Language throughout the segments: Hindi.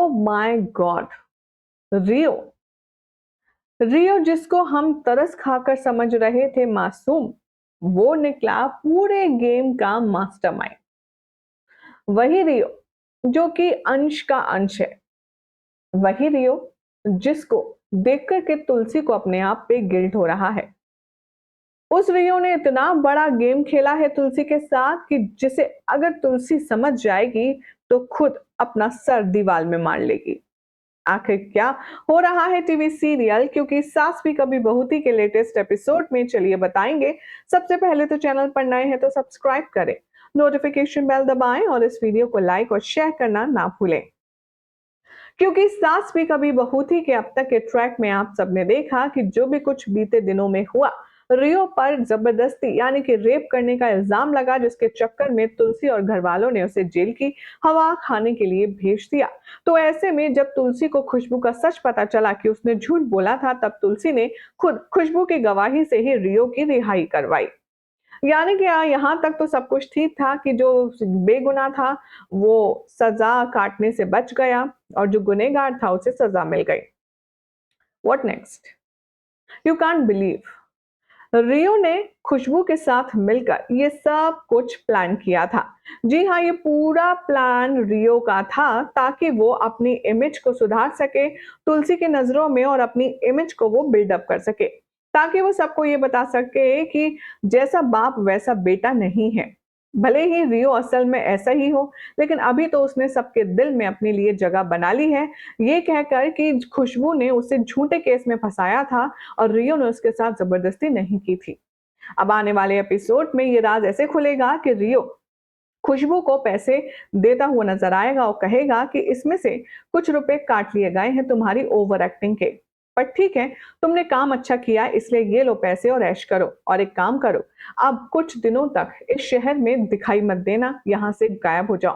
Oh my God! रियो। रियो जिसको हम तरस खाकर समझ रहे थे मासूम, वो निकला पूरे गेम का मास्टरमाइंड। वही रियो जो कि अंश का अंश है। वही रियो जिसको देखकर के तुलसी को अपने आप पे गिल्ट हो रहा है। उस रियो ने इतना बड़ा गेम खेला है तुलसी के साथ कि जिसे अगर तुलसी समझ जाएगी तो खुद अपना सर दीवार में मार लेगी। आखिर क्या हो रहा है टीवी सीरियल, क्योंकि सास भी कभी बहू थी के लेटेस्ट एपिसोड में चलिए बताएंगे। सबसे पहले तो चैनल पर नए हैं तो सब्सक्राइब करें, नोटिफिकेशन बेल दबाएं और इस वीडियो को लाइक और शेयर करना ना भूलें। क्योंकि सास भी कभी बहू थी के अब तक के ट्रैक में आप सबने देखा कि जो भी कुछ बीते दिनों में हुआ, रियो पर जबरदस्ती यानी कि रेप करने का इल्जाम लगा, जिसके चक्कर में तुलसी और घर वालों ने उसे जेल की हवा खाने के लिए भेज दिया। तो ऐसे में जब तुलसी को खुशबू का सच पता चला कि उसने झूठ बोला था, तब तुलसी ने खुद खुशबू की गवाही से ही रियो की रिहाई करवाई। यानी कि यहाँ तक तो सब कुछ ठीक था कि जो बेगुनाह था वो सजा काटने से बच गया और जो गुनहगार था उसे सजा मिल गई। What next? You can't believe, Rio ने खुशबू के साथ मिलकर ये सब कुछ प्लान किया था। जी हाँ, ये पूरा प्लान रियो का था ताकि वो अपनी इमेज को सुधार सके तुलसी की नजरों में और अपनी इमेज को वो बिल्डअप कर सके, ताकि वो सबको ये बता सके कि जैसा बाप वैसा बेटा नहीं है। भले ही रियो असल में ऐसा ही हो, लेकिन अभी तो उसने सबके दिल में अपने लिए जगह बना ली है, ये कहकर कि खुशबू ने उसे झूठे केस में फंसाया था और रियो ने उसके साथ जबरदस्ती नहीं की थी। अब आने वाले एपिसोड में ये राज ऐसे खुलेगा कि रियो खुशबू को पैसे देता हुआ नजर आएगा और कहेगा कि इसमें से कुछ रुपए काट लिए गए हैं तुम्हारी ओवर एक्टिंग के, पर ठीक है, तुमने काम अच्छा किया इसलिए ये लो पैसे और ऐश करो। और एक काम करो, अब कुछ दिनों तक इस शहर में दिखाई मत देना, यहाँ से गायब हो जाओ।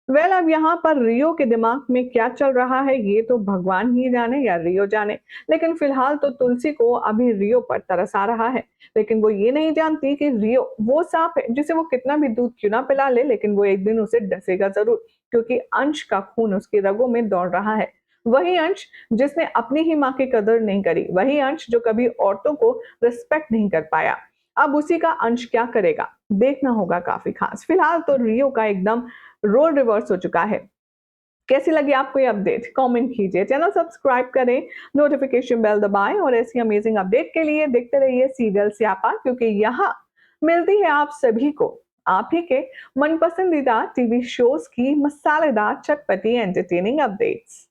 अब यहाँ पर रियो के दिमाग में क्या चल रहा है ये तो भगवान ही जाने या रियो जाने, लेकिन फिलहाल तो तुलसी को अभी रियो पर तरस आ रहा है। लेकिन वो ये नहीं जानती कि रियो वो सांप है जिसे वो कितना भी दूध क्यों ना पिला ले, लेकिन वो एक दिन उसे डसेगा जरूर, क्योंकि अंश का खून उसकी रगों में दौड़ रहा है। वही अंश जिसने अपनी ही माँ की कदर नहीं करी, वही अंश जो कभी औरतों को रिस्पेक्ट नहीं कर पाया। अब उसी का अंश क्या करेगा, देखना होगा काफी खास। फिलहाल तो रियो का एकदम रोल रिवर्स हो चुका है। कैसी लगी आपको ये अपडेट? कमेंट कीजिए, चैनल सब्सक्राइब करें, नोटिफिकेशन बेल दबाएं और ऐसी अमेजिंग अपडेट के लिए देखते रहिए सीरियल स्यापा, क्योंकि यहाँ मिलती है आप सभी को आप ही के मन पसंदीदा टीवी शोज की मसालेदार चटपटी एंटरटेनिंग अपडेट्स।